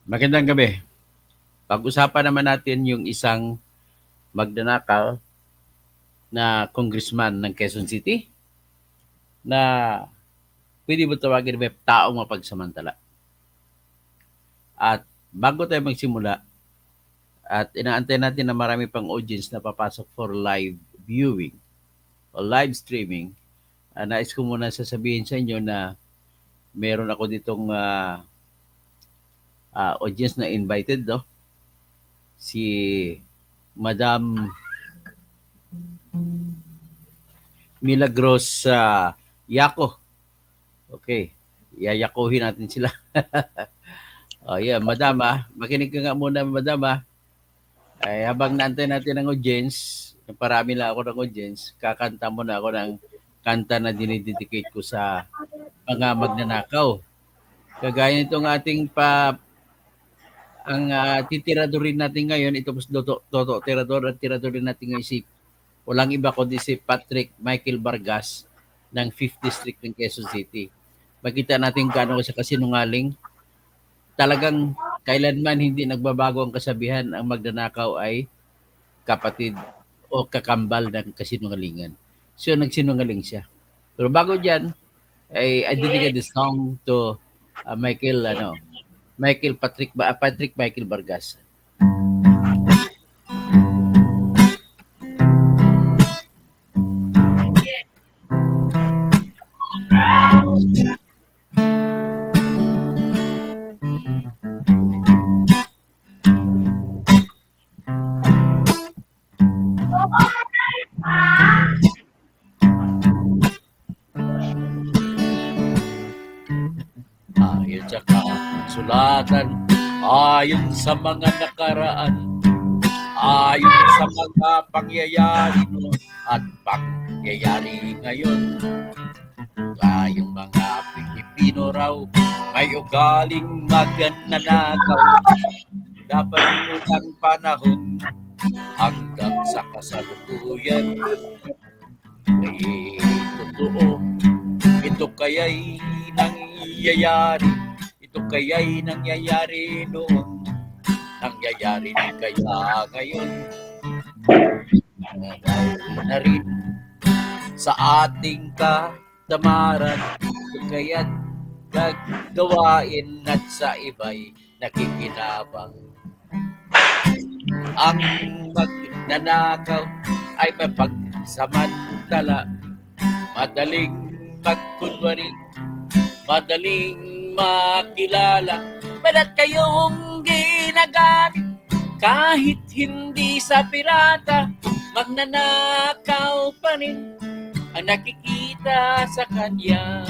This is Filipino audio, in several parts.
Magandang gabi. Pag-usapan naman natin yung isang magnanakaw na congressman ng Quezon City na pwede mo tawagin na taong mapagsamantala. At bago tayo magsimula, at inaantay natin na marami pang audience na papasok for live viewing o live streaming, nais ko muna sasabihin sa inyo na meron ako ditong audience na invited, no? Si Madam Milagros Yako. Okay, yayakuhin natin sila. Oh, yeah, madam makinig ka nga muna, madam Ay, habang naantay natin ang audience, parami lang ako ng audience, kakanta muna ako ng kanta na dinidedicate ko sa mga magnanakaw. Kagaya nitong ating ang titiradorin natin ngayon, ito po Toto Tirador at tiradorin natin ngayon si walang iba kundi si Patrick Michael Vargas ng 5th District ng Quezon City. Makita natin gaano siya kasinungaling. Talagang kailanman hindi nagbabago ang kasabihan, ang magnanakaw ay kapatid o kakambal ng kasinungalingan. So nagsinungaling siya. Pero bago diyan, I dedicate this song to Patrick Michael Vargas. Ayon sa kasulatan, ayon sa mga nakaraan, ayon sa mga pangyayari noon at pangyayari ngayon, tayong mga Pilipino raw may ugaling magnanakaw. Dapat ng panahon hanggang sa kasalukuyan ay totoo. Ito kaya'y nangyayari, ito kaya'y nangyayari noon, nangyayari din kaya ngayon. Nangyayari na rin sa ating katamaran, ito kaya't gagawain at sa iba'y nakikinabang. Ang magnanakaw ay mapagsamantala, madaling magkunwari, madaling makilala, balat kayong ginagamit kahit hindi sa pirata, magnanakaw pa rin ang nakikita sa kanya.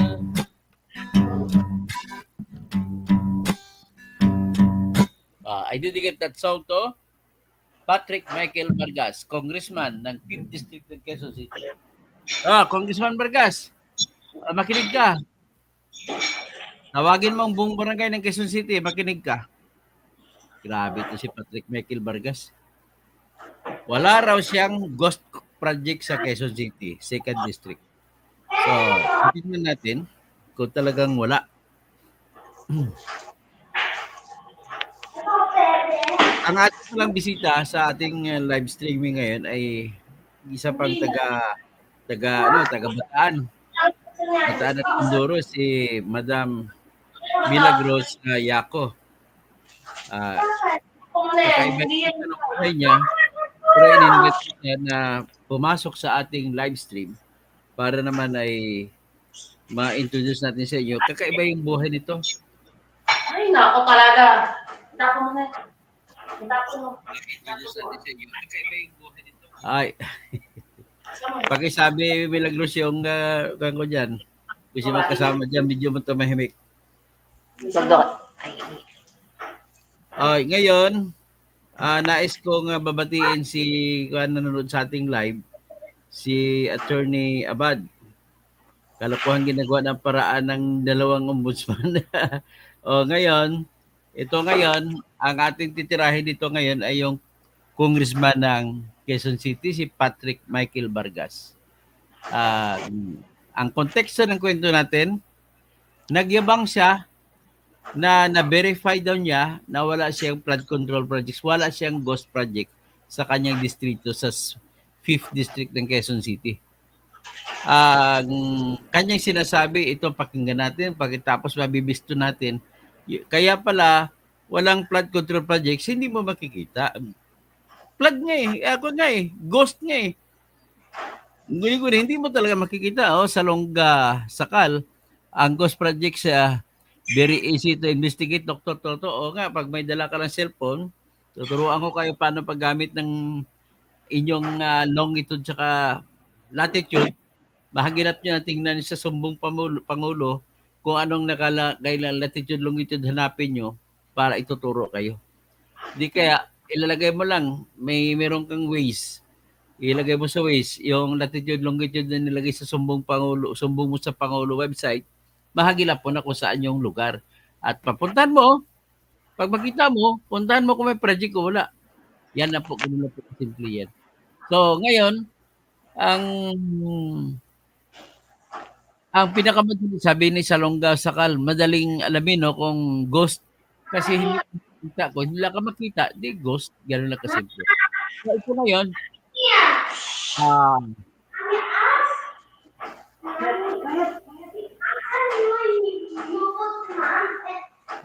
I dedicate that song to Patrick Michael Vargas, congressman ng 5th District ng Quezon City. Congressman Vargas, makinig ka. Tawagin mo ang buong barangay ng Quezon City, makinig ka. Grabe to si Patrick Michael Vargas. Wala raw siyang ghost project sa Quezon City, 2nd District. So, tingnan natin kung talagang wala. Ang ating lang bisita sa ating live streaming ngayon ay isa pang taga Bataan. Bataan at Mindoro, si Madam Milagros Yako. Kakaiba ng buhay niya, pero in-invite niya na pumasok sa ating live stream para naman ay ma-introduce natin sa inyo. Kakaiba yung buhay nito. Ay, nako talaga. Tapo mo na. Ay. Pakisabi Milagros yung ko dyan. Kasi magkasama dyan, medyo mo tumahimik. Ngayon, nais kong babatiin si nanonood sa ating live, si Attorney Abad. Kalokohan ginagawa ng paraan ng dalawang ombudsman. Ngayon, ang ating titirahin dito ngayon ay yung congressman ng Quezon City, si Patrick Michael Vargas. Ang konteksto ng kwento natin, nagyabang siya na na-verify daw niya na wala siyang flood control projects, wala siyang ghost project sa kanyang distrito sa 5th District ng Quezon City. Ang kanyang sinasabi, ito pakinggan natin, pagkatapos mabibisto natin, kaya pala walang flood control projects, hindi mo makikita. Flood nga eh, ako nga eh, ghost nga eh. Guni-guni, hindi mo talaga makikita. Oh, sa Longga, Sakal, ang ghost projects very easy to investigate, Dr. Toto. O nga, pag may dala ka ng cellphone, tuturuan ko kayo paano paggamit ng inyong longitude tsaka latitude. Mahagilap nyo na tingnan sa sumbong pangulo kung anong nakalagay na latitude, longitude hanapin nyo para ituturo kayo. Di kaya, ilalagay mo lang, meron kang Waze. Ilagay mo sa Waze, yung latitude, longitude na nilagay sa sumbong mo sa Pangulo website, mahagilap po na kung saan yung lugar. At papuntahan mo, pag makita mo, puntahan mo kung may project o wala. Yan na po, ganun na po simple yan. So, ngayon, ang pinakamadali, sabi ni Salonga Sakal, madaling alamin no, kung ghost. Kasi hindi makita ko, hindi lang ka makita, di ghost, gano'n lang kasimple. So, ito na yun.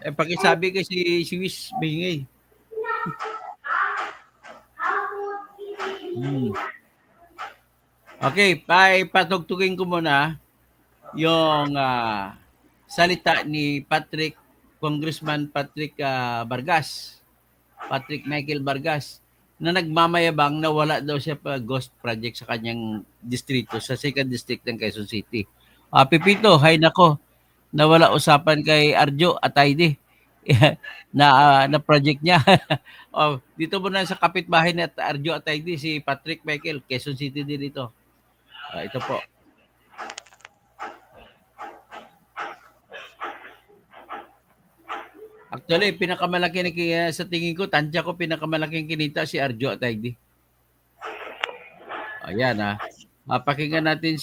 Pakisabi kasi si Wish Bingay. Okay, patugtugin ko muna yung salita ni Congressman Patrick Vargas, Patrick Michael Vargas, na nagmamayabang na wala daw siya pa ghost project sa kanyang distrito, sa 2nd District ng Quezon City. Pipito, hay nako, na wala usapan kay Arjo at ID na project niya. Dito muna sa kapitbahay ni Arjo at ID, si Patrick Michael, Quezon City din ito. Ito po. Actually, pinakamalaki sa tingin ko, tansya ko pinakamalaking kinita si Arjo at ID. Ayan pakinggan natin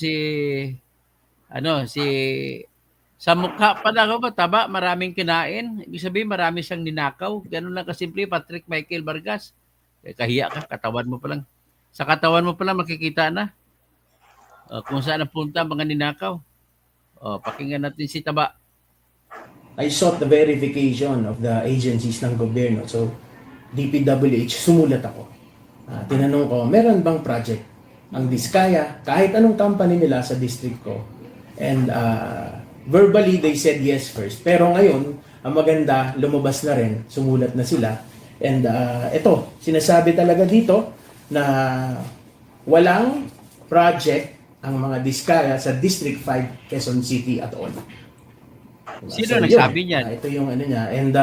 sa mukha pa lang ba, taba, maraming kinain. Ibig sabihin, marami siyang ninakaw. Ganun lang kasimple, Patrick Michael Vargas. Kahiya ka, katawan mo pa lang. Sa katawan mo pa lang makikita na kung saan napunta mga ninakaw. Pakinggan natin si Taba. I sought the verification of the agencies ng gobyerno. So, DPWH, sumulat ako. Tinanong ko, meron bang project ang Diskaya, kahit anong company nila sa district ko? And verbally, they said yes first. Pero ngayon, ang maganda, lumabas na rin, sumulat na sila. And ito, sinasabi talaga dito na walang project ang mga Diskaya sa District 5, Quezon City at all. Sino nagsabi niyan? Ito yung ano niya. And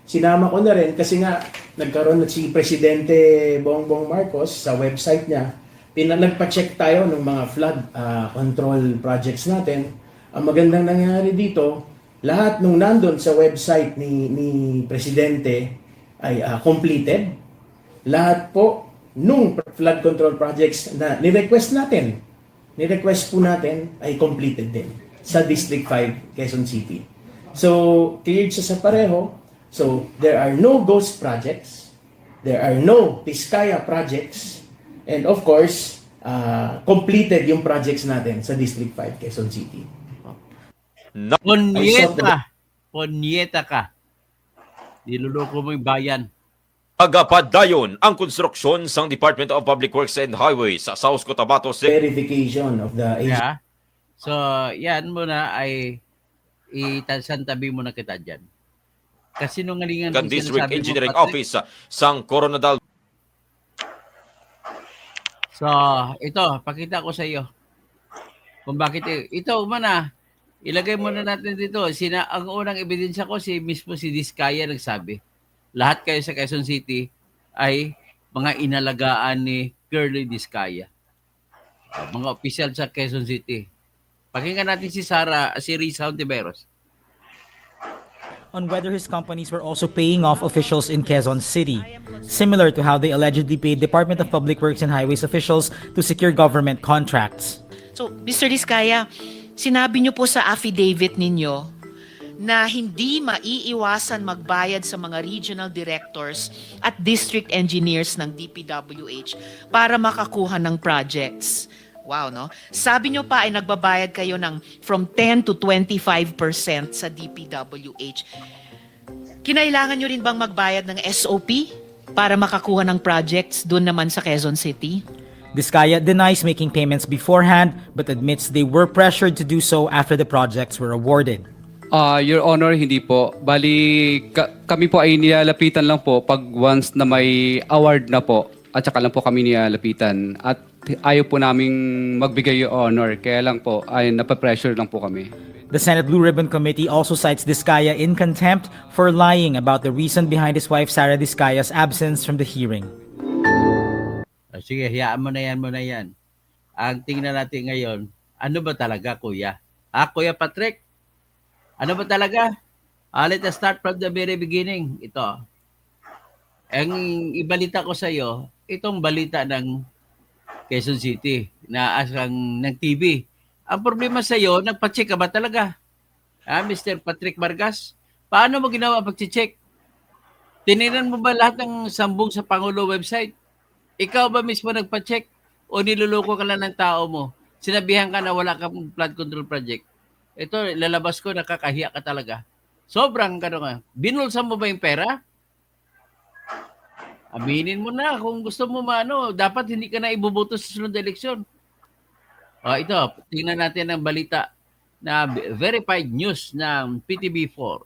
sinama ko na rin kasi nga nagkaroon na si Presidente Bongbong Marcos sa website niya. Nagpa-check tayo ng mga flood control projects natin. Ang magandang nangyari dito, lahat nung nandun sa website ni Presidente ay completed. Lahat po nung flood control projects na ni-request po natin ay completed din sa District 5, Quezon City. So, cleared siya sa pareho. So, there are no ghost projects. There are no Diskaya projects. And of course, completed yung projects natin sa District 5, Quezon City. Ponyeta ka. Niluloko mo yung bayan. Agapadayon ang konstruksyon sang Department of Public Works and Highways sa South Cotabato City. Verification of the agency. Yeah. So, yan muna ay itasantabi mo na kita dyan. Kasi nung ngalingan District Engineering Office sang Coronadal. So, ito, pakita ko sa iyo. Kung bakit ito mana, ilagay muna natin dito. Ang unang ebidensya ko, mismo si Diskaya nagsabi. Lahat kayo sa Quezon City ay mga inalagaan ni Curly Diskaya. Mga opisyal sa Quezon City. Pakinggan natin si Risa Hontiveros. On whether his companies were also paying off officials in Quezon City, similar to how they allegedly paid Department of Public Works and Highways officials to secure government contracts. So, Mr. Diskaya, sinabi niyo po sa affidavit ninyo na hindi maiiwasan magbayad sa mga regional directors at district engineers ng DPWH para makakuha ng projects. Wow, no? Sabi nyo pa ay nagbabayad kayo ng from 10 to 25% sa DPWH. Kinailangan nyo rin bang magbayad ng SOP para makakuha ng projects doon naman sa Quezon City? Diskaya denies making payments beforehand but admits they were pressured to do so after the projects were awarded. Your Honor, hindi po. Bali, kami po ay nilalapitan lang po pag once na may award na po at saka lang po kami nilalapitan. At ayaw po naming magbigay Your Honor. Kaya lang po ay napapressure lang po kami. The Senate Blue Ribbon Committee also cites Diskaya in contempt for lying about the reason behind his wife Sara Diskaya's absence from the hearing. Sige, hayaan mo na yan. Ang tingnan natin ngayon, ano ba talaga, Kuya? Kuya Patrick? Ano ba talaga? Let us start from the very beginning. Ito. Ang ibalita ko sa iyo, itong balita ng Quezon City na asang ng TV. Ang problema sa iyo, nagpa-check ka ba talaga? Mr. Patrick Vargas? Paano mo ginawa pag-check? Tinignan mo ba lahat ng sambong sa Pangulo website? Ikaw ba mismo nagpa-check? O niluloko ka lang ng tao mo? Sinabihan ka na wala kang flood control project? Ito, lalabas ko, nakakahiya ka talaga. Sobrang gano'n nga. Binulsan mo ba yung pera? Aminin mo na kung gusto mo dapat hindi ka na iboboto sa sunod na eleksyon. Ito, tingnan natin ang balita na verified news ng PTB4.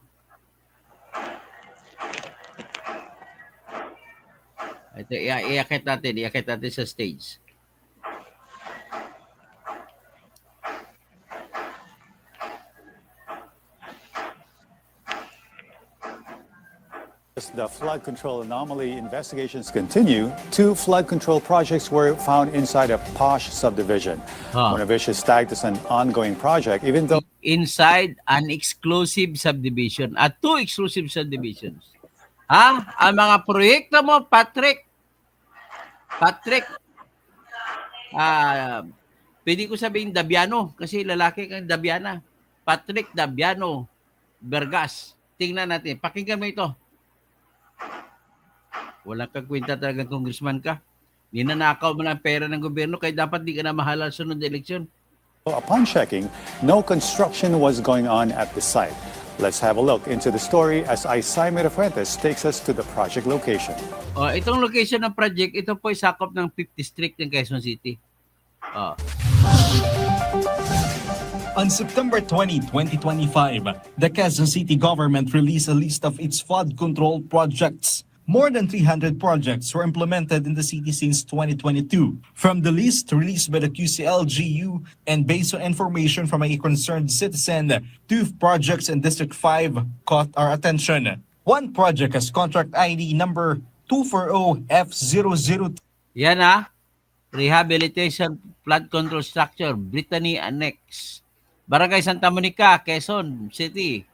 Ito, iakit natin sa stage. As the flood control anomaly investigations continue, 2 flood control projects were found inside a posh subdivision. One of which is tagged as an ongoing project, even though Inside an exclusive subdivision at 2 exclusive subdivisions. Ang mga proyekto mo, Patrick, pwede ko sabihin Dabiano kasi lalaki kang Dabiana. Patrick Dabiano Vargas. Tingnan natin. Pakinggan mo ito. Walang kagwinta talagang congressman ka. Ninanakaw mo ng pera ng gobyerno kaya dapat di ka na mahalal sunod na eleksyon. upon checking, no construction was going on at the site. Let's have a look into the story as Isay Mirafuentes takes us to the project location. Itong location ng project, ito po ay sakop ng 5th District ng Quezon City. On September 20, 2025, the Quezon City government released a list of its flood control projects. More than 300 projects were implemented in the city since 2022. From the list released by the QCLGU and based on information from a concerned citizen, 2 projects in District 5 caught our attention. One project has contract ID number 240F002. Yan Rehabilitation Flood Control Structure, Brittany Annex. Barangay Santa Monica, Quezon City.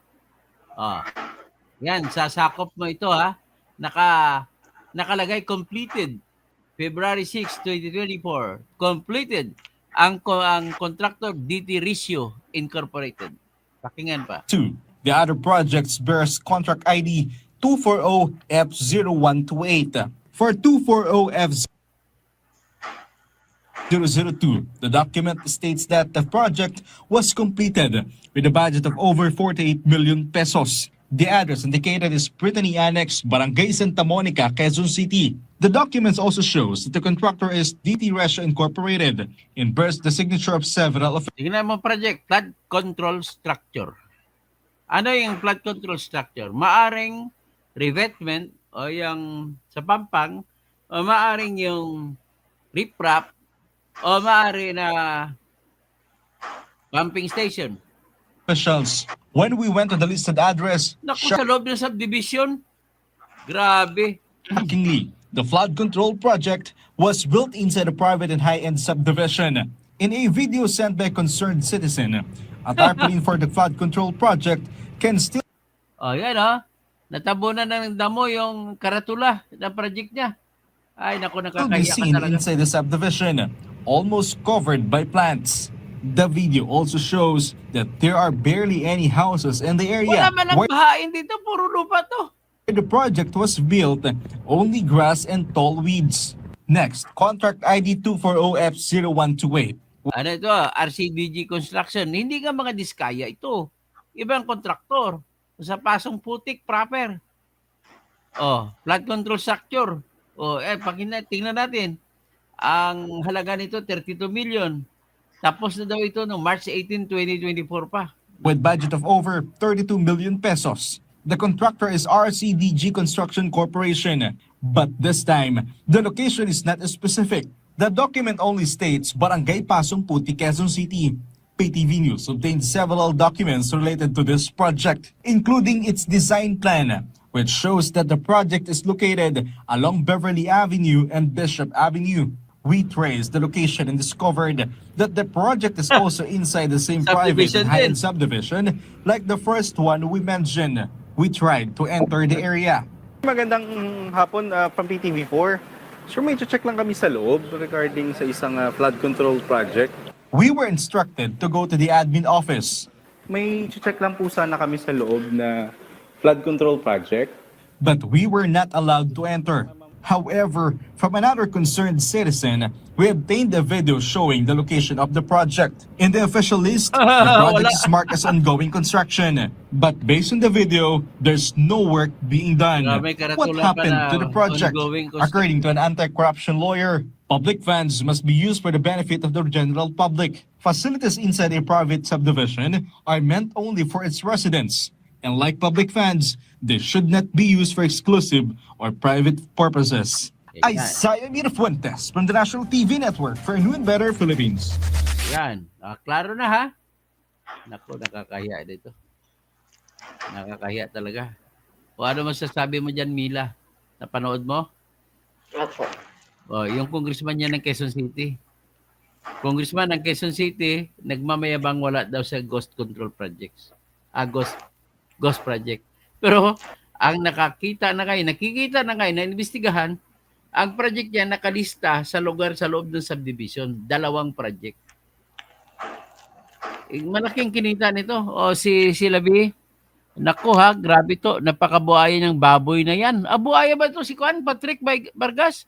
Yan, sasakop mo ito nakalagay completed February 6, 2024. Completed ang contractor DT Risio Incorporated. Pakinggan pa. 2. The other projects bears contract ID 240F0128. For 240F002, the document states that the project was completed with a budget of over 48 million pesos. The address indicated is Brittany Annex, Barangay Santa Monica, Quezon City. The documents also shows that the contractor is DT Resio Incorporated and bears the signature of several officials. Tingnan mo project, flood control structure. Ano yung flood control structure? Maaring revetment o yung sa pampang o maaring yung riprap o maaring na pumping station. When we went to the listed address, Naku, sa loob ng subdivision? Grabe. shockingly, the flood control project was built inside a private and high-end subdivision. In a video sent by a concerned citizen, a tarpaulin for the flood control project can still Yan natabunan ng damo yung karatula ng project niya. Ay, naku, be nakakahiya ka seen talaga. inside the subdivision, almost covered by plants. The video also shows that there are barely any houses in the area Wala man ang where bahain dito, puro lupa to. the project was built, only grass and tall weeds. Next, contract ID 240F0128. Ano ito, RCDG Construction. Hindi nga mga diskaya ito. Ibang kontraktor. Sa pasong putik, proper. Oh, flood control structure. Oh, tingnan natin. Ang halaga nito, 32 million. Tapos na daw ito no March 18, 2024 pa. With budget of over 32 million pesos. The contractor is RCDG Construction Corporation. But this time, the location is not specific. The document only states Barangay Pasong Puti, Quezon City. PTV News obtained several documents related to this project, including its design plan, which shows that the project is located along Beverly Avenue and Bishop Avenue. We traced the location and discovered that the project is also inside the same private Subdivision and high-end din. subdivision like the first one we mentioned. We tried to enter the area. Magandang hapon from PTV4. Sure, may check lang kami sa loob regarding sa isang flood control project. We were instructed to go to the admin office, May check lang po sana kami sa loob na flood control project. but we were not allowed to enter. However, from another concerned citizen, we obtained a video showing the location of the project. In the official list, the project is marked as ongoing construction. But based on the video, there's no work being done. Grabe, What karatulan happened pa na to the project? ongoing construction. According to an anti-corruption lawyer, public funds must be used for the benefit of the general public. Facilities inside a private subdivision are meant only for its residents. And like public funds, they should not be used for exclusive or private purposes. Ayan. Isaiah Mirafuentes from the National TV Network for New and Better Philippines. Yan. Klaro na ha. Naku, nakakahiya dito. Nakakahiya talaga. O ano masasabi mo dyan, Mila? Napanood mo? Opo. O, yung congressman niya ng Quezon City. Congressman ng Quezon City, nagmamayabang wala daw sa ghost control projects. Ghost project. Pero ang nakikita na kayo, na investigahan, ang project niya nakalista sa lugar sa loob ng subdivision. 2 project. Malaking kinita nito. O si Labi, naku ha, grabe to. Napakabuhaya ng baboy na yan. Buhaya ba to si Juan Patrick Vargas?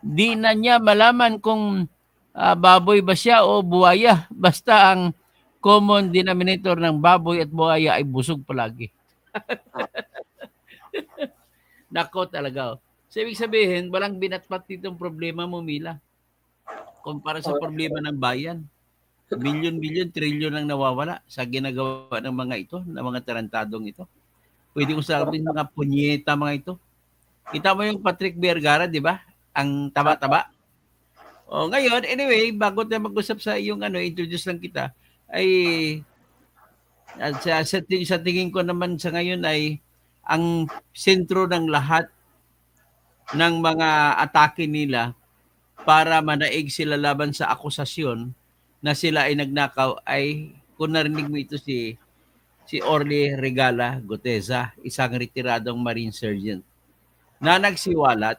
Di na niya malaman kung baboy ba siya o buhaya. Basta ang common denominator ng baboy at buhaya ay busog palagi. Nako talaga. So, ibig sabihin, walang binatpat ditong problema mo, Mila. Kumpara sa problema ng bayan. Milyon, trilyon ang nawawala sa ginagawa ng mga ito, ng mga tarantadong ito. Pwede ko sabihin mga punyeta mga ito. Kita mo yung Patrick Vergara, di ba? Ang taba-taba. O ngayon, anyway, bago tayo mag-usap sa iyong introduce lang kita, ay sa tingin ko naman sa ngayon ay ang sentro ng lahat ng mga atake nila para manaig sila laban sa akusasyon na sila ay nagnakaw ay kung narinig mo ito si Orly Regala Goteza, isang retiradong Marine Sergeant na nagsiwalat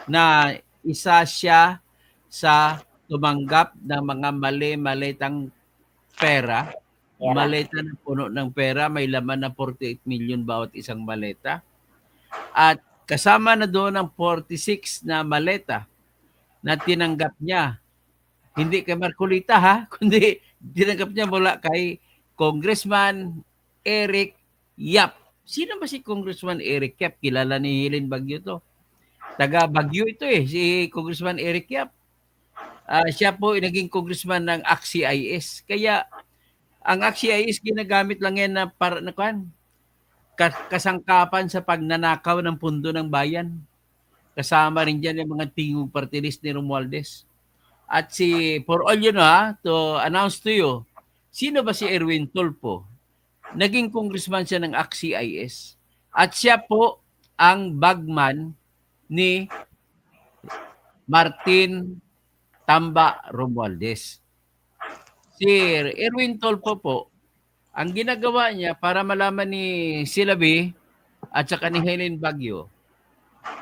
na isa siya sa tumanggap ng mga mali-malitang pera. Maleta na puno ng pera, may laman na 48 million bawat isang maleta. At kasama na doon ang 46 na maleta na tinanggap niya. Hindi kay Marcolita ha, kundi tinanggap niya mula kay Congressman Eric Yap. Sino ba si Congressman Eric Yap? Kilala ni Helen Bagyo to. Taga Bagyo ito si Congressman Eric Yap. Siya po naging congressman ng AXI-IS. Kaya ang AXI-IS ginagamit lang yan na para kasangkapan sa pagnanakaw ng pundo ng bayan. Kasama rin dyan yung mga tingog party list ni Romualdez. At for all you know to announce to you, sino ba si Erwin Tulfo? Naging congressman siya ng AXI-IS. At siya po ang bagman ni Martin Tamba Romualdez. Si Erwin Tulfo po, ang ginagawa niya para malaman ni Silabi at saka ni Helen Bagyo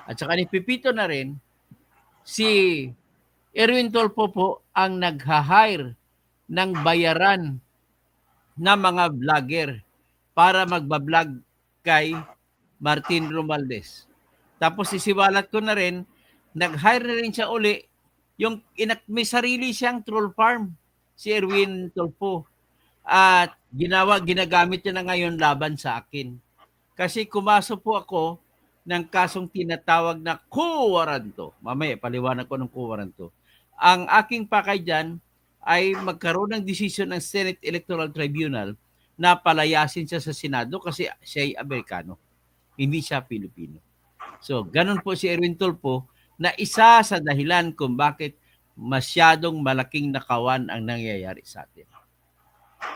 at saka ni Pipito na rin, si Erwin Tulfo po ang nag-hire ng bayaran na mga vlogger para magbablog kay Martin Romualdez. Tapos sisiwalat ko na rin, nag-hire na rin siya uli, may sarili siyang troll farm, si Erwin Tulfo. At ginagamit niya na ngayon laban sa akin. Kasi kumaso po ako ng kasong tinatawag na quo warranto. Mamaya, paliwanag ko ng quo warranto. Ang aking pakay dyan ay magkaroon ng desisyon ng Senate Electoral Tribunal na palayasin siya sa Senado kasi siya ay Amerikano. Hindi siya Pilipino. So, ganun po si Erwin Tulfo na isa sa dahilan kung bakit masyadong malaking nakawan ang nangyayari sa atin.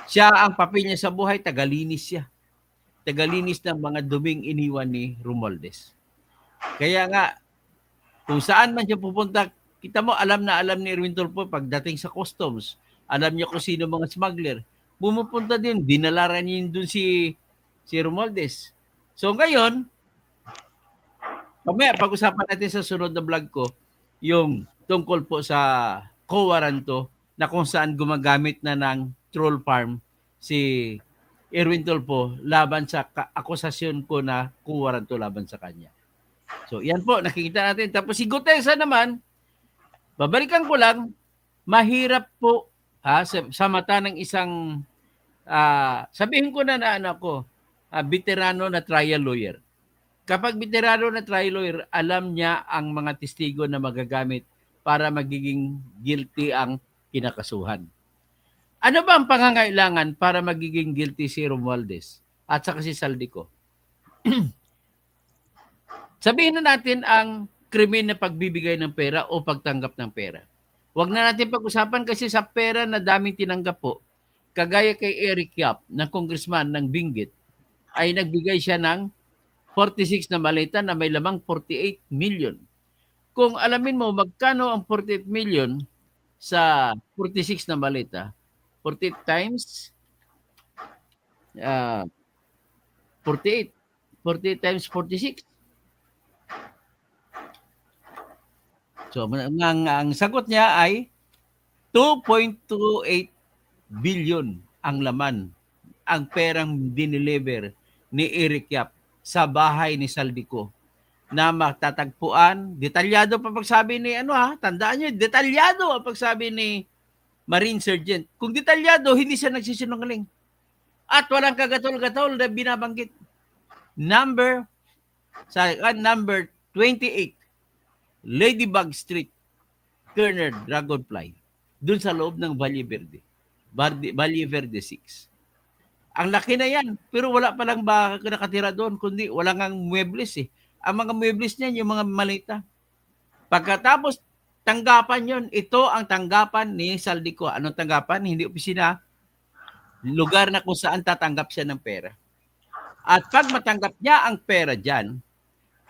Siya, ang papel niya sa buhay, tagalinis siya. Tagalinis ng mga duming iniwan ni Romualdez. Kaya nga, kung saan man siya pupunta, kita mo, alam na alam ni Erwin Tulfo pagdating sa customs. Alam niya kung sino mga smuggler. Pumupunta din, dinalaran niya doon si Romualdez. So ngayon, mamaya pag-usapan natin sa sunod na vlog ko, yung tungkol po sa quo warranto na kung saan gumagamit na ng troll farm si Erwin Tulfo laban sa akusasyon ko na quo warranto laban sa kanya. So yan po, nakikita natin. Tapos si Gutesa naman, babalikan ko lang, mahirap po sa mata ng isang, sabihin ko na anak ko, veterano na trial lawyer. Kapag veterano na trial lawyer, alam niya ang mga testigo na magagamit para magiging guilty ang kinakasuhan. Ano ba ang pangangailangan para magiging guilty si Romualdez at saka si Saldico? Sabihin na natin ang krimen na pagbibigay ng pera o pagtanggap ng pera. Huwag na natin pag-usapan kasi sa pera na daming tinanggap po, kagaya kay Eric Yap na congressman ng Benguet, ay nagbigay siya ng 46 na maleta na may lamang 48 million. Kung alamin mo magkano ang 48 million sa 46 na maleta, 48 times 48 times 46. So, ang sagot niya ay 2.28 billion ang laman, ang perang dineliver ni Eric Yap sa bahay ni Saldico na matatagpuan. Detalyado pa pagsabi ni tandaan niyo, detalyado ang pagsabi ni Marine Sergeant. Kung detalyado, hindi siya nagsisinungaling. At walang kagatol-gatol na binabanggit. Number 28, Ladybug Street, Kerner, Dragonfly, dun sa loob ng Valle Verde 6. Ang laki na yan, pero wala palang ba nakatira doon, kundi wala ngang muebles eh. Ang mga muebles niyan, yung mga malita. Pagkatapos, tanggapan yon. Ito ang tanggapan ni Saldico. Anong tanggapan? Hindi opisina. Lugar na kung saan tatanggap siya ng pera. At pag matanggap niya ang pera dyan,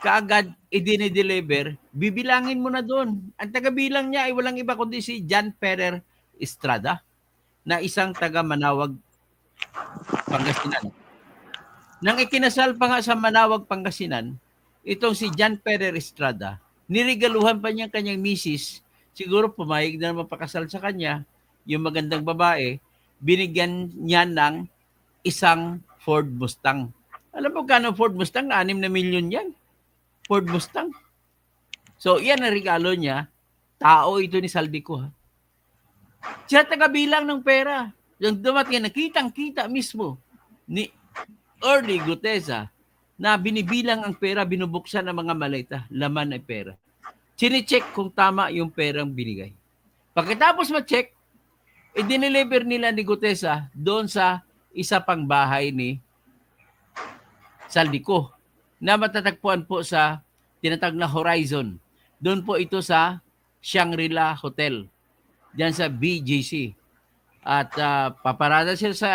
kaagad i-deliver, bibilangin mo na doon. Ang tagabilang niya ay walang iba kundi si John Ferrer Estrada na isang taga Manawag, Pangasinan. Nang ikinasal pa nga sa Manawag, Pangasinan, itong si John Ferrer Estrada, niregaluhan pa niya kanyang misis, siguro pumayag na naman pakasal sa kanya, yung magandang babae, binigyan niya ng isang Ford Mustang. Alam mo kano Ford Mustang? 6 na milyon yan. Ford Mustang. So, yan ang regalo niya. Tao ito ni Saldico. Siya tagabilang ng pera. Yung dumating, nakitang-kita mismo ni Ernie Gutesa na binibilang ang pera, binubuksan ng mga maleta, laman ay pera. Sine-check kung tama yung perang binigay. Pagkatapos ma-check, i-deliver nila ni Gutesa doon sa isa pang bahay ni Saldico na matatagpuan po sa tinatawag na Horizon. Doon po ito sa Shangri-La Hotel, diyan sa BGC. At paparada sila sa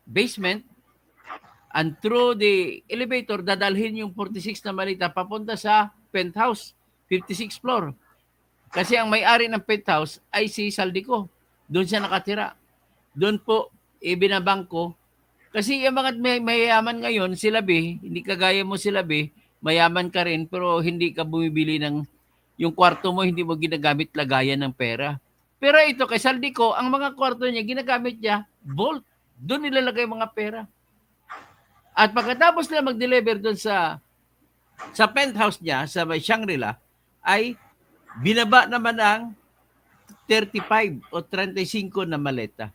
basement and through the elevator, dadalhin yung 46 na malita papunta sa penthouse, 56th floor. Kasi ang may-ari ng penthouse ay si Saldico. Doon siya nakatira. Doon po ibinabangko. Kasi yung mga mayayaman ngayon, sila hindi kagaya mo sila mayaman ka rin pero hindi ka bumibili ng, yung kwarto mo hindi mo ginagamit lagayan ng pera. Pero ito, kay Saldico, ang mga kwarto niya, ginagamit niya, vault. Doon nilalagay mga pera. At pagkatapos nila mag-deliver doon sa penthouse niya, sa may Shangri-La, ay binaba naman ang 35 o 35 na maleta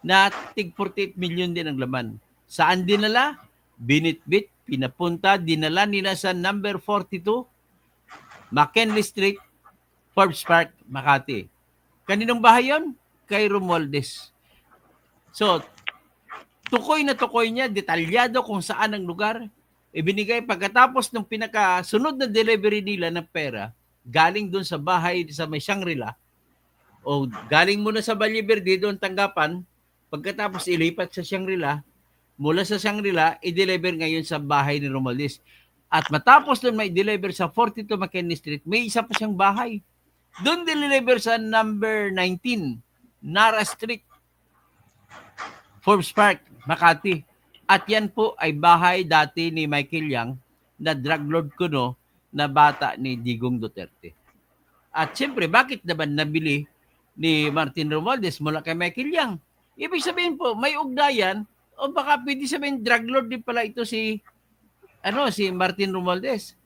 na tig 48 million din ang laman. Saan dinala? Binitbit, pinapunta, dinala nila sa number 42, McKinley Street, Forbes Park, Makati. Kaninong bahay yun? Kay Romualdez. So, tukoy na tukoy niya, detalyado kung saan ang lugar. Ibinigay pagkatapos ng pinakasunod na delivery nila ng pera, galing doon sa bahay sa may Shangri-La, o galing muna sa Valle Verde, doon tanggapan, pagkatapos ilipat sa Shangri-La, mula sa Shangri-La, i-deliver ngayon sa bahay ni Romualdez. At matapos doon may deliver sa 42 McKinney Street, may isa pa siyang bahay. Doon deliver sa number 19, Nara Street, Forbes Park, Makati. At yan po ay bahay dati ni Michael Yang na drug lord kuno na bata ni Digong Duterte. At siyempre, bakit naman nabili ni Martin Romualdez mula kay Michael Yang? Ibig sabihin po, may ugnayan o baka pwede sabihin drug lord din pala ito si Martin Romualdez.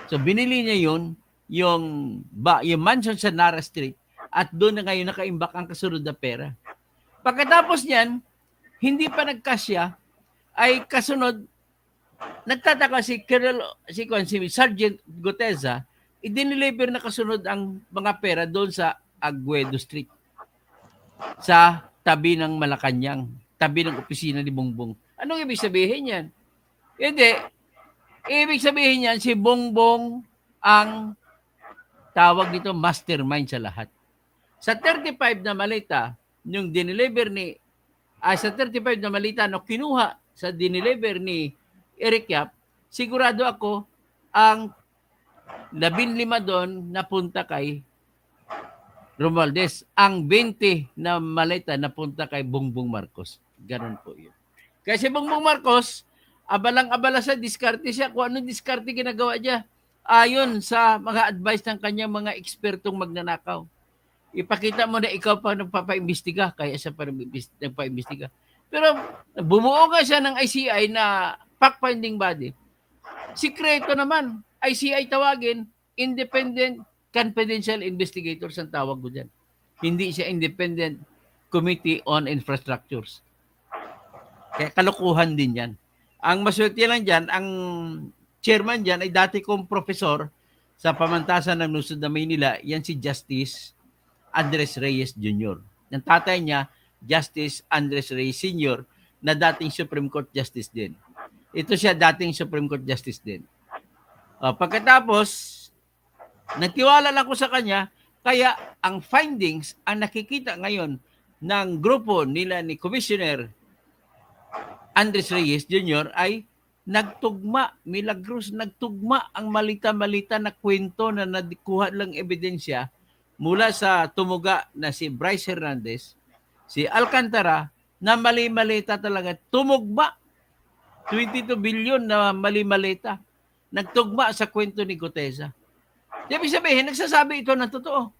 So binili niya yung mansion sa Nara Street at doon na ngayon nakaimbak ang kasunod na pera. Pagkatapos niyan, hindi pa nagkasya, ay kasunod, nagtataka si Sergeant Guteza, i-deliver na kasunod ang mga pera doon sa Aguedo Street, sa tabi ng Malacanang, tabi ng opisina ni Bongbong. Anong ibig sabihin yan? Hindi. Ibig sabihin yan, si Bongbong ang tawag dito mastermind sa lahat. Sa 35 na malita, yung dineliver sa 35 na malita na kinuha sa dineliver ni Eric Yap, sigurado ako ang 15 doon napunta kay Romualdez. Ang 20 na malita napunta kay Bongbong Marcos. Ganon po yun. Kasi Bongbong Marcos, abalang-abala sa diskarte siya. Kung anong diskarte ginagawa niya, ayon sa mga advice ng kanyang mga ekspertong magnanakaw. Ipakita mo na ikaw pa nagpapaimbestiga, kaya siya pa nagpapaimbestiga. Pero bumuo nga siya ng ICI na fact-finding body. Sikreto naman, ICI tawagin, Independent Confidential Investigators ang tawag ko dyan. Hindi siya Independent Committee on Infrastructures. Kaya kalokohan din yan. Ang maswerte lang dyan, ang chairman dyan ay dati kong profesor sa pamantasan ng lungsod na Maynila, yan si Justice Andres Reyes Jr. Ang tatay niya, Justice Andres Reyes Sr., na dating Supreme Court Justice din. Ito siya dating Supreme Court Justice din. Pagkatapos, nagtiwala lang ko sa kanya, kaya ang findings, ang nakikita ngayon ng grupo nila ni Commissioner Andres Reyes Jr. ay nagtugma, milagros, nagtugma ang malita-malita na kwento na nakuha lang ebidensya mula sa tumuga na si Bryce Hernandez, si Alcantara, na mali-malita talaga. Tumugma. 22 billion na mali-malita. Nagtugma sa kwento ni Guteza. Ibig sabihin, nagsasabi ito ng totoo.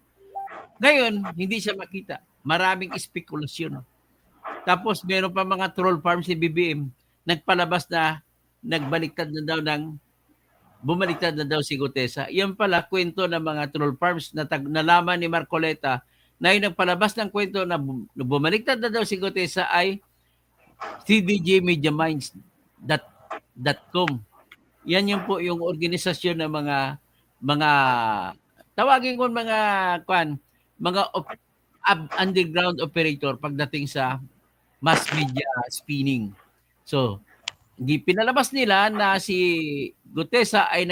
Ngayon, hindi siya makita. Maraming espekulasyon. Tapos, meron pa mga troll farms si BBM, nagpalabas na bumaliktad na daw si Gutesa. Yan pala, kwento ng mga troll farms na nalaman ni Marcoleta na yung nagpalabas ng kwento na bumaliktad na daw si Gutesa ay cdjmediaminds.com. Yan yung po yung organisasyon ng mga tawagin ko mga underground operator pagdating sa mass media spinning. So, pinalabas nila na si Gutesa ay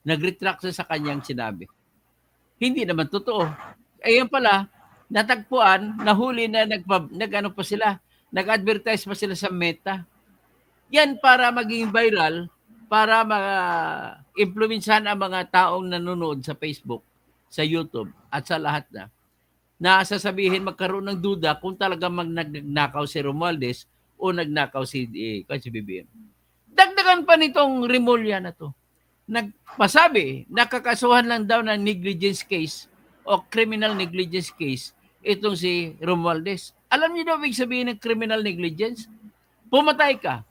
nag-retract sa kanyang sinabi. Hindi naman totoo. Ayun pala, natagpuan, nahuli na nag-advertise pa sila sa Meta. Yan para maging viral, para ma-impluwensahan ang mga taong nanonood sa Facebook, sa YouTube, at sa lahat na sasabihin magkaroon ng duda kung talagang nagnakaw si Romualdez o nagnakaw si BBM. Dagdagan pa nitong Remulla na to. Nagpasabi, nakakasuhan lang daw ng negligence case o criminal negligence case itong si Romualdez. Alam niyo daw ibig sabihin ng criminal negligence? Pumatay ka.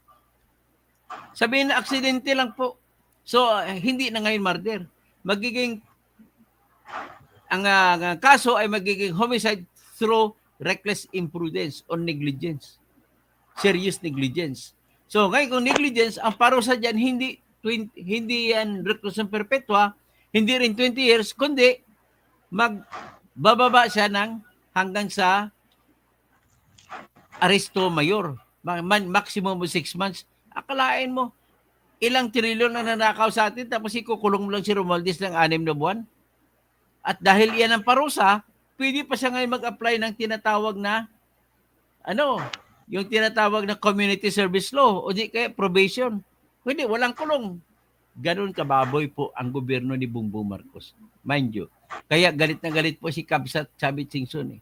Sabihin na aksidente lang po. So, hindi na ngayon murder. Magiging, ang kaso ay magiging homicide through reckless imprudence or negligence. Serious negligence. So, ngayon kung negligence, ang parusa dyan, hindi yan reclusion perpetua, hindi rin 20 years, kundi magbababa siya ng hanggang sa aresto mayor. Maximum of 6 months. Akalain mo, ilang trilyon na nanakaw sa atin tapos ikukulong mo lang si Romualdez ng 6 na buwan. At dahil yan ang parusa, pwede pa siya ngayon mag-apply ng tinatawag na yung tinatawag na community service law o di kaya probation. Pwede, walang kulong. Ganun kababoy po ang gobyerno ni Bongbong Marcos. Mind you. Kaya galit na galit po si Kabsat Chavit Singson eh.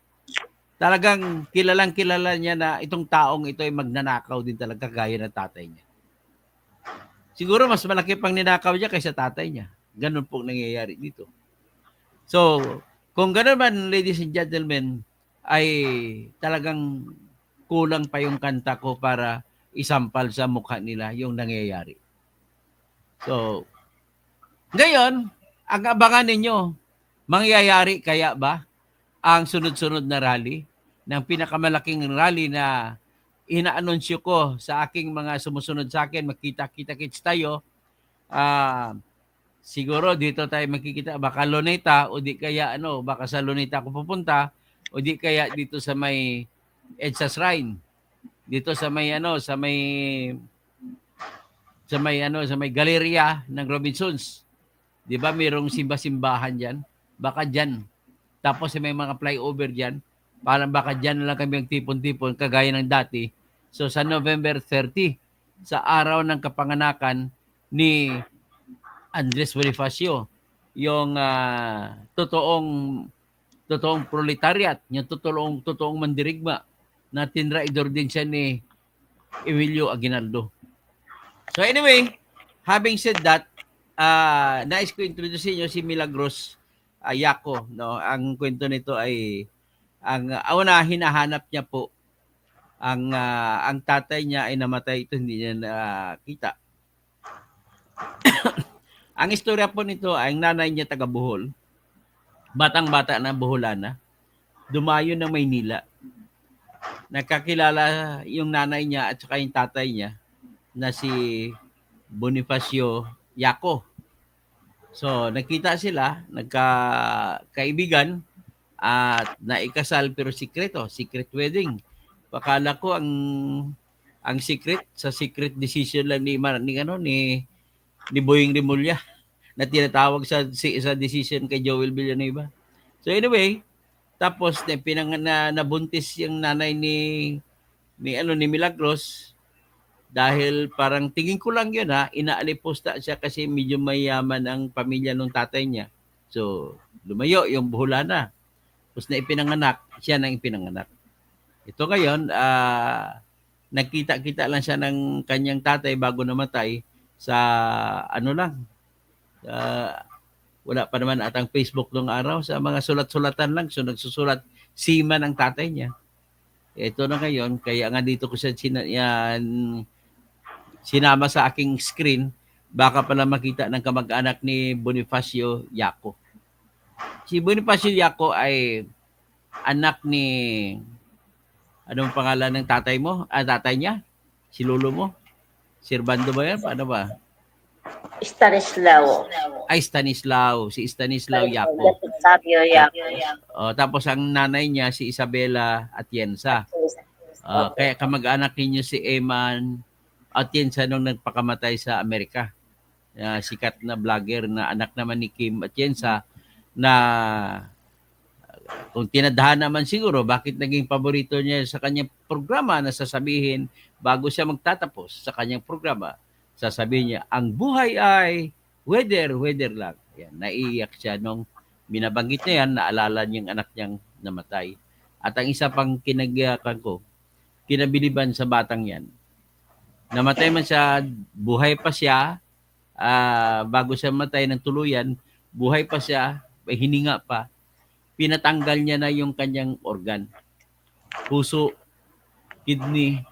Talagang kilalang kilala niya na itong taong ito ay magnanakaw din talaga gaya ng tatay niya. Siguro mas malaki pang ninakaw niya kaysa tatay niya. Ganun po nangyayari dito. So, kung ganun man, ladies and gentlemen, ay talagang kulang pa yung kanta ko para isampal sa mukha nila yung nangyayari. So, ngayon, ang abangan ninyo, mangyayari kaya ba ang sunod-sunod na rally ng pinakamalaking rally na inaanunsyo ko sa aking mga sumusunod sa akin, magkita-kita-kits tayo. Siguro dito tayo magkikita, baka Luneta o di kaya baka sa Luneta ako pupunta o di kaya dito sa may EDSA Shrine. Dito sa may sa may galeria ng Robinsons. 'Di ba mayroong simba-simbahan diyan? Baka diyan. Tapos may mga flyover diyan. Parang baka diyan na lang kami ang tipon-tipon kagaya ng dati. So sa November 30, sa araw ng kapanganakan ni Andres Bonifacio, yung totoong proletariat, yung totoong mandirigma na tinraidor din siya ni Emilio Aguinaldo. So anyway, having said that, nais ko introduce niyo si Milagros Yaco, no? Ang kwento nito ay ang hinahanap niya po ang tatay niya ay namatay, ito hindi niya nakita. Ang istorya po nito ay ang nanay niya taga Bohol. Batang-bata na Boholana, dumayo ng Maynila. Nakakilala yung nanay niya at saka yung tatay niya na si Bonifacio Yaco. So, nakita sila, nagkaibigan at naikasal pero secret wedding. Pakala ko ang secret sa secret decision lang ni Boying Rimulya na tinatawag sa decision kay Joel Villanueva. So anyway, tapos nabuntis yung nanay ni Milagros dahil parang tingin ko lang yun inaalipusta siya kasi medyo mayaman ang pamilya ng tatay niya. So lumayo yung Boholana. Tapos na ipinanganak, siya nang ipinanganak. Ito ngayon, nagkita-kita lang siya ng kanyang tatay bago namatay sa wala pa naman atang Facebook nung araw, sa mga sulat-sulatan lang. So nagsusulat Seaman ang tatay niya. Ito na ngayon, kaya nga dito ko siya sinama sa aking screen, baka pala makita ng kamag-anak ni Bonifacio Yaco. Si Bonifacio Yaco ay anak ni, anong pangalan ng tatay mo? Tatay niya? Si lolo mo? Servando ba yan? Paano ba? Stanislao. Ay, Stanislao. Si Stanislao Yaco. Sabio Yaco. Tapos ang nanay niya, si Isabela Atienza. Kaya kamag-anak ninyo si Eman Atienza nung nagpakamatay sa Amerika. Sikat na vlogger na anak naman ni Kim Atienza na kung tinadhana naman siguro bakit naging paborito niya sa kanyang programa na sasabihin bago siya magtatapos sa kanyang programa, sasabihin niya, ang buhay ay weather lang. Yan, naiiyak siya nung binabanggit niya yan, naalala niyang anak niyang namatay. At ang isa pang kinagyakan ko, kinabiliban sa batang yan, namatay man siya, buhay pa siya, bago siya matay ng tuluyan, buhay pa siya, hininga pa. pinatanggal niya na yung kanyang organ. Puso, kidney,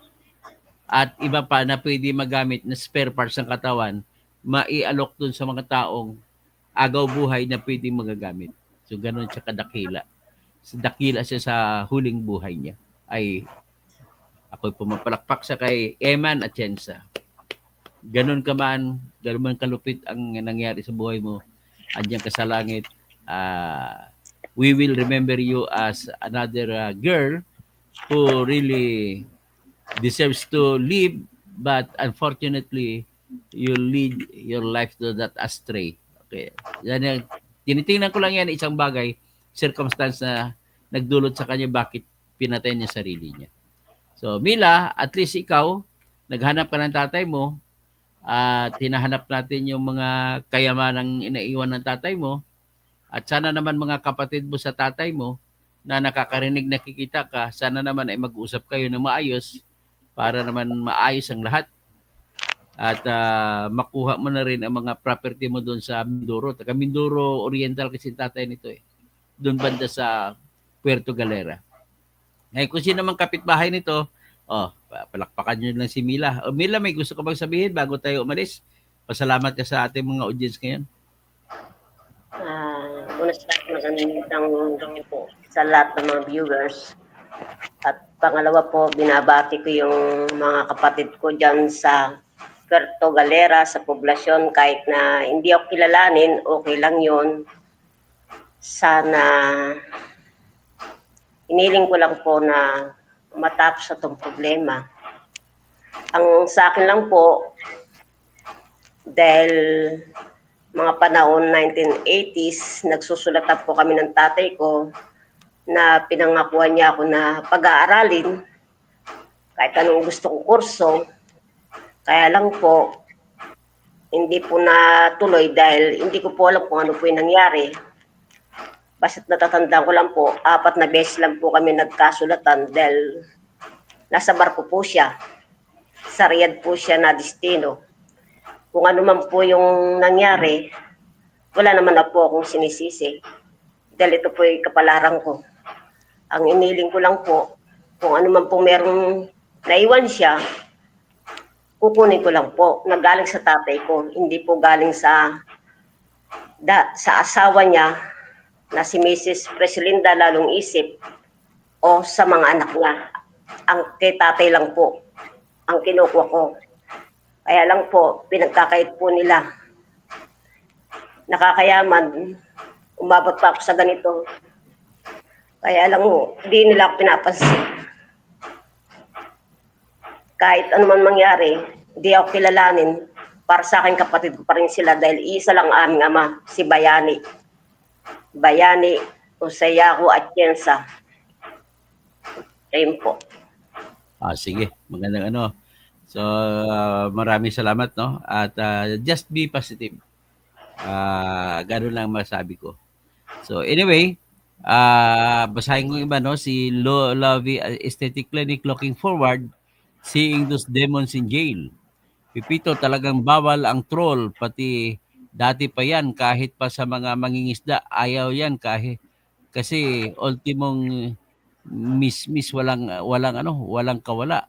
at iba pa na pwede magamit na spare parts ng katawan, maialok dun sa mga taong agaw buhay na pwede magagamit. So, ganun siya kadakila. Dakila siya sa huling buhay niya. Ay, ako'y pumapalakpak sa kay Eman Atienza. Ganun man kalupit ang nangyari sa buhay mo. Andiyan ka sa langit. We will remember you as another girl who really deserves to live, but unfortunately, you lead your life to that astray. Okay. Yan, tinitingnan ko lang yan isang bagay, circumstance na nagdulot sa kanya bakit pinatay niya sarili niya. So, Mila, at least ikaw, naghanap ka ng tatay mo at hinahanap natin yung mga kayamanang inaiwan ng tatay mo at sana naman mga kapatid mo sa tatay mo na nakakarinig, nakikita ka, sana naman ay mag-usap kayo ng maayos para naman maayos ang lahat at makuha mo na rin ang mga property mo doon sa Mindoro. Taga Mindoro Oriental kasi tatay nito eh. Doon banda sa Puerto Galera. Ngayon kung sino naman kapitbahay nito, palakpakan nyo lang si Mila. Mila, may gusto ka bang sabihin bago tayo umalis? Pasalamat ka sa ating mga audience ngayon. Una sa lahat, magandang gabi po sa lahat ng mga viewers. At pangalawa po, binabati ko yung mga kapatid ko dyan sa Puerto Galera, sa poblasyon. Kahit na hindi ako kilalanin, okay lang yun. Sana, iniling ko lang po na matapos sa itong problema. Ang sa akin lang po, dahil mga panahon 1980s, nagsusulatan po kami ng tatay ko na pinangakuan niya ako na pag-aaralin kahit anong gusto kong kurso. Kaya lang po, hindi po natuloy dahil hindi ko po alam kung ano po yung nangyari. Basta't natatandaan ko lang po, 4 na beses lang po kami nagkasulatan dahil nasa barko po siya. Sa Riyadh po siya na destino. Kung ano man po yung nangyari, wala naman na po akong sinisisi. Dahil ito po yung kapalaran ko. Ang iniling ko lang po, kung ano man po merong naiwan siya, kukunin ko lang po. Nagaling sa tatay ko, hindi po galing sa asawa niya na si Mrs. Preslinda lalong isip o sa mga anak niya. Ang kay tatay lang po ang kinukuha ko. Kaya lang po, pinagkakait po nila. Nakakayaman, umabot pa ako sa ganito. Kaya lang mo, hindi nila ako pinapansin. Kahit ano man mangyari, hindi ako kilalanin. Para sa akin, kapatid ko pa rin sila dahil isa lang aming ama, si Bayani. Bayani, Usayaku Atienza. Ayun po. Sige, magandang ano. So, maraming salamat, no? At just be positive. Ganun lang masabi ko. So, anyway, basahin ko iba, no? Si Lovey Aesthetic Clinic looking forward seeing those demons in jail. Pipito, talagang bawal ang troll, pati dati pa yan, kahit pa sa mga mangingisda, ayaw yan kasi ultimong miss walang kawala.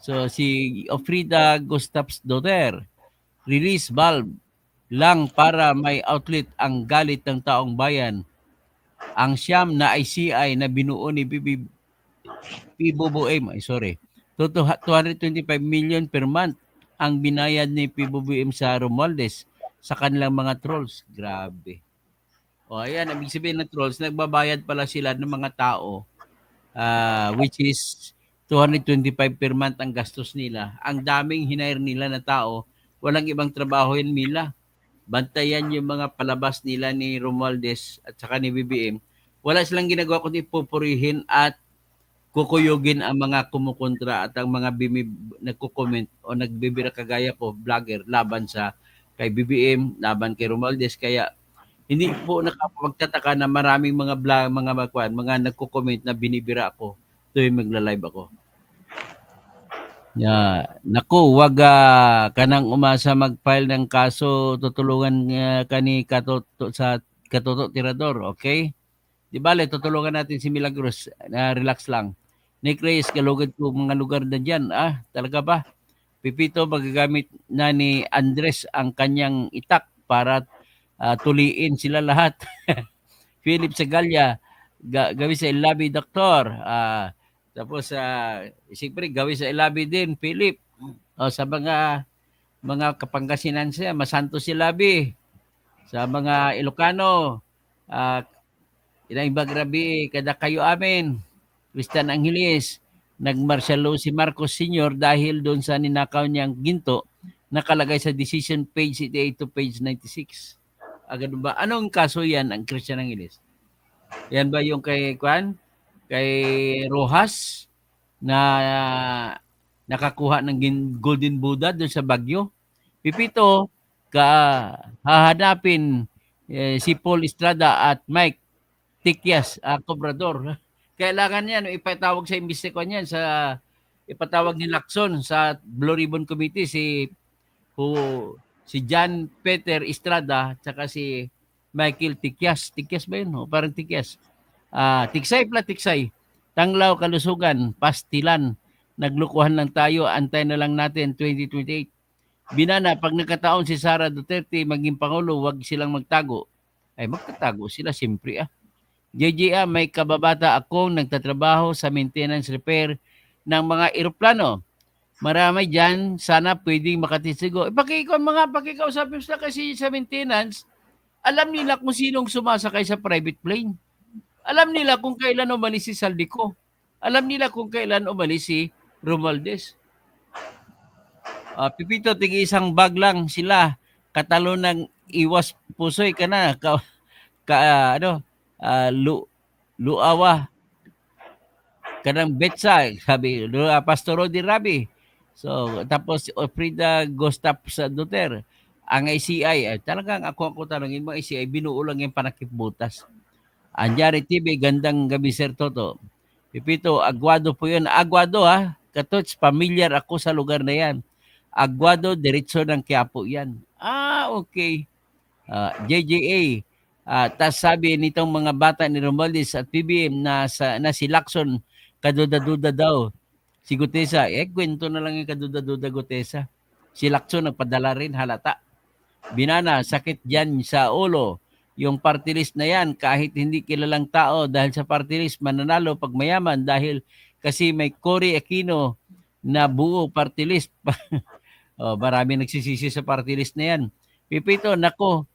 So si Ofrida Gustavs Doder, release valve lang para may outlet ang galit ng taong bayan. Ang siyam na ICI na binuo ni PBBM, 225 million per month ang binayad ni PBBM sa Romualdez sa kanilang mga trolls. Grabe. Ayan, ibig sabihin ng trolls, nagbabayad pala sila ng mga tao which is 225 per month ang gastos nila. Ang daming hinire nila na tao, walang ibang trabaho yan nila. Bantayan yung mga palabas nila ni Romualdez at saka ni BBM. Wala silang ginagawa kundi pupurihin at kukuyugin ang mga kumukontra at ang mga nagko-comment o nagbibira kagaya ko, vlogger, laban sa kay BBM, laban kay Romualdez. Kaya hindi po nakapagtataka na maraming mga nagko-comment na binibira ako tuwing magla-live ako. Naku, wag kanang umasa mag-file ng kaso, tutulungan ka ni Katoto sa Katoto Tirador, okay? Di bale, tutulungan natin si Milagros na relax lang. Nick Reyes, kalugad ko mga lugar na dyan. Talaga ba? Pipito, magagamit na ni Andres ang kanyang itak para tuliin sila lahat. Philip Segalia, gawi sa ilabi, Doktor. Tapos, siyempre, gawi sa ilabi din, Philip. Sa mga Kapangasinan siya, Masanto si Labi. Sa mga Ilocano, inang Ibagrabi, kada kayo amin. Christian Angeles, nagmarsyalo si Marcos Sr. dahil doon sa ninakaw niyang ginto, nakalagay sa decision page 88 to page 96. Agad ba? Anong kaso yan ang Christian Angeles? Yan ba yung kay Rojas na nakakuha ng Golden Buddha doon sa Baguio? Pipito, hahanapin si Paul Estrada at Mike Tikyas, Cobrador. Kailangan yan, ipatawag sa imbestigasyon yan, ipatawag ni Lacson sa Blue Ribbon Committee si John Peter Estrada tsaka si Michael Tikyas. Tikyas ba yun? Parang Tikyas. Tiksay. Tanglaw, Kalusugan, Pastilan. Naglukuhan lang tayo, antay na lang natin 2028. Binana, pag nagkataon si Sara Duterte maging Pangulo, wag silang magtago. Ay, magtatago sila, siyempre JJA, may kababata akong nagtatrabaho sa maintenance repair ng mga eroplano. Marami dyan, sana pwedeng makatisigo. Pakikausapin sila kasi sa maintenance, alam nila kung sinong sumasakay sa private plane. Alam nila kung kailan umalis si Saldico. Alam nila kung kailan umalis si Romualdez. Pipito, tigi isang bag lang sila. Katalo ng iwas pusoy ka na. Luawa. Kanang betsa, sabi, Pastor Rodi Rabi. So, tapos Frida Gostap sa Duterte. Ang ICI, talagang ako tanongin mo, ICI, binuo lang yung panakip butas. Anjari TV, gandang gabi, Sir Toto. Pipito, Aguado po yun. Aguado Katots, familiar ako sa lugar na yan. Aguado, diretso ng Quiapo yan. Okay. JJA. Tas sabi nitong mga bata ni Romualdez at PBM na si Lacson, kaduda-duda daw. Si Gutesa, kwento na lang yung kaduda-duda Gutesa. Si Lacson nagpadala rin, halata. Binana, sakit dyan sa ulo. Yung party list na yan, kahit hindi kilalang tao dahil sa party list, mananalo pag mayaman dahil kasi may Cory Aquino na buo party list. Marami nagsisisi sa party list na yan. Pipito, nako,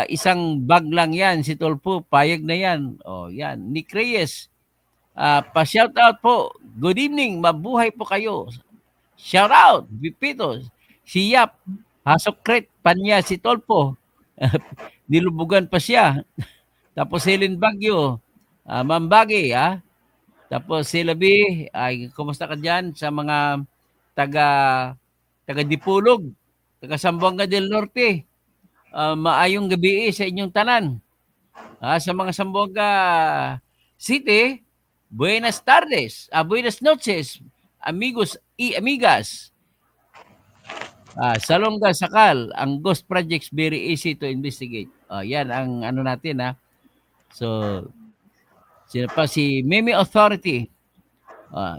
isang bag lang yan. Si Tolpo, payag na yan. Yan. Nick Reyes, pa-shout out po. Good evening, mabuhay po kayo. Shout out, Pipito. Si Yap, Hasokret, Panya, si Tolpo. Nilubugan pa siya. Tapos Helen Bagyo, Mambagi, Tapos si Labi, kumusta ka dyan sa mga taga Dipulog, taga Zamboanga del Norte. Maayong gabi sa inyong tanan. Sa mga Zamboanga City, buenas tardes, buenas noches, amigos y amigas. Salonga Sakal, ang ghost projects very easy to investigate. Yan ang ano natin So, sino pa si Meme Authority.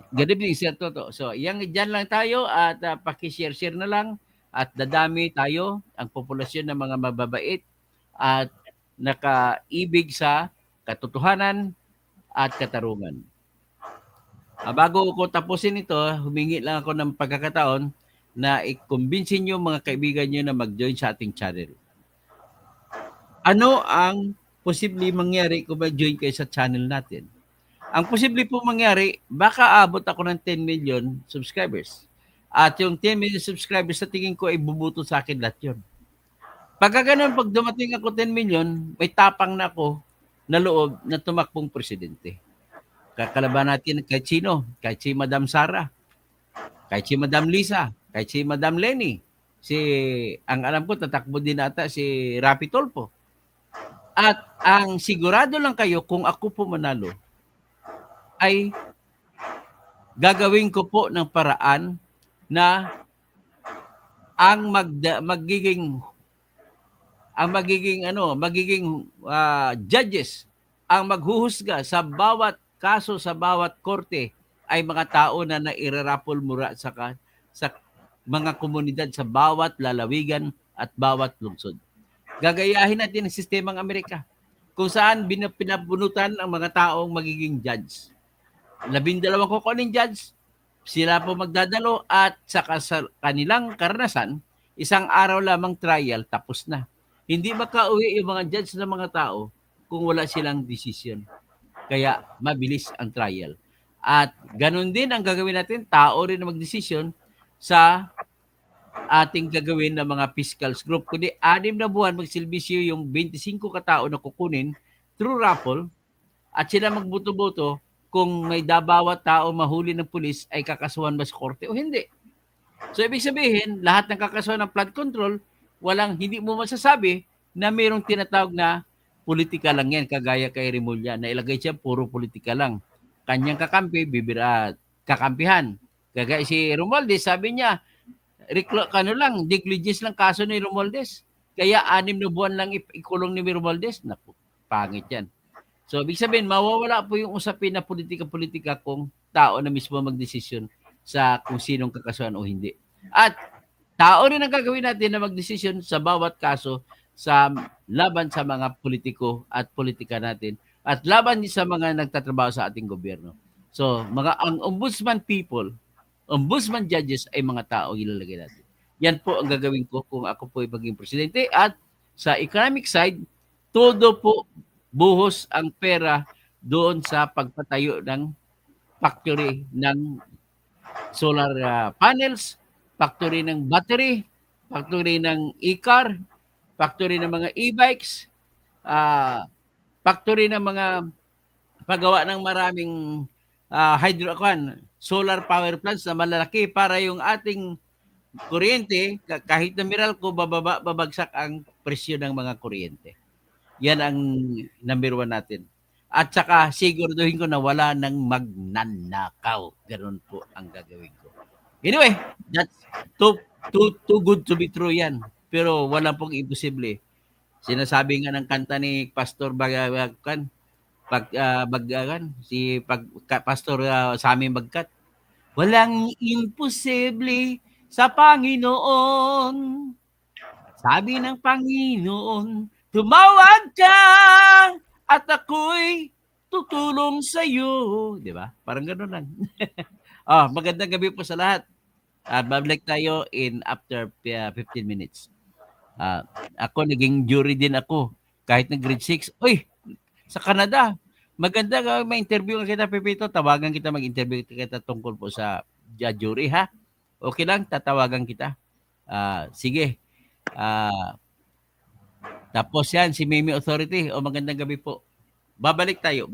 Good evening, Sir Toto. So, dyan lang tayo at pakishare-share na lang at dadami tayo ang populasyon ng mga mababait at nakaibig sa katotohanan at katarungan. Bago ko tapusin ito, humingi lang ako ng pagkakataon na i-convince nyo mga kaibigan nyo na mag-join sa ating channel. Ano ang posible mangyari kung mag-join kayo sa channel natin? Ang posible po mangyari, baka abot ako ng 10 million subscribers. At yung 10 million subscribers, sa tingin ko ay bubuto sa akin lahat yun. Pagka ganun, pag dumating ako 10 million, may tapang na ako na loob na tumakbong presidente. Kakalaban natin kahit sino, kahit si Madam Sara, kahit si Madam Lisa, kahit si Madam Lenny, ang alam ko, tatakbo din ata si Rapi Tolpo. At ang sigurado lang kayo, kung ako po manalo, ay gagawin ko po ng paraan na ang magiging judges ang maghuhusga sa bawat kaso sa bawat korte ay mga tao na nairarapol mura sa mga komunidad sa bawat lalawigan at bawat lungsod. Gagayahin natin ang sistemang Amerika kung saan pinabunutan ang mga taong magiging judge. 12 kukunin judge, sila po magdadalo at sa kanilang karanasan, isang araw lamang trial, tapos na. Hindi makauwi yung mga judge ng mga tao kung wala silang decision. Kaya mabilis ang trial. At ganun din ang gagawin natin, tao rin na magdesisyon sa ating gagawin ng mga fiscals group. Kundi 6 na buwan magsilbisyo yung 25 katao na kukunin through raffle at sila magbuto-boto kung may bawat tao mahuli ng pulis ay kakasuhan ba sa korte o hindi. So ibig sabihin, lahat ng kakasuhan ng flood control, hindi mo masasabi na mayroong tinatawag na politika lang yan, kagaya kay Remulla, na ilagay siya puro politika lang. Kanyang kakampi, kakampihan. Kagaya si Romualdez, sabi niya, negligence lang kaso ni Romualdez. Kaya 6 na buwan lang ikulong ni Romualdez. Naku, pangit yan. So, ibig sabihin, mawawala po yung usapin na politika-politika kung tao na mismo magdesisyon sa kung sinong kakasuhan o hindi. At tao rin ang gagawin natin na magdesisyon sa bawat kaso sa laban sa mga politiko at politika natin at laban sa mga nagtatrabaho sa ating gobyerno. So, ang ombudsman people, ombudsman judges ay mga tao ilalagay natin. Yan po ang gagawin ko kung ako po ay maging presidente. At sa economic side, todo po buhos ang pera doon sa pagpatayo ng factory ng solar panels, factory ng battery, factory ng e-car, factory ng mga e-bikes, factory ng mga paggawa ng maraming solar power plants na malalaki para yung ating kuryente, kahit na Meralco, babagsak ang presyo ng mga kuryente. Yan ang number 1 natin. At saka siguraduhin ko na wala nang magnanakaw. Ganun po ang gagawin ko. Anyway, that's too good to be true yan. Pero wala pong imposible. Sinasabi nga ng kanta ni Pastor Pastor Sammy Bagkat, walang imposible sa Panginoon. Sabi ng Panginoon, tumawag ka at ako'y tutulong sa iyo. Di ba? Parang gano'n lang. Magandang gabi po sa lahat. Babalik tayo in after 15 minutes. Ako, naging jury din ako. Kahit na grade 6. Uy, sa Canada, maganda ka ma-interview kita, Pepito. Tawagan kita, mag-interview kita tungkol po sa jury, ha? Okay lang, tatawagan kita. Sige. Tapos yan, si Mimi Authority. Magandang gabi po. Babalik tayo.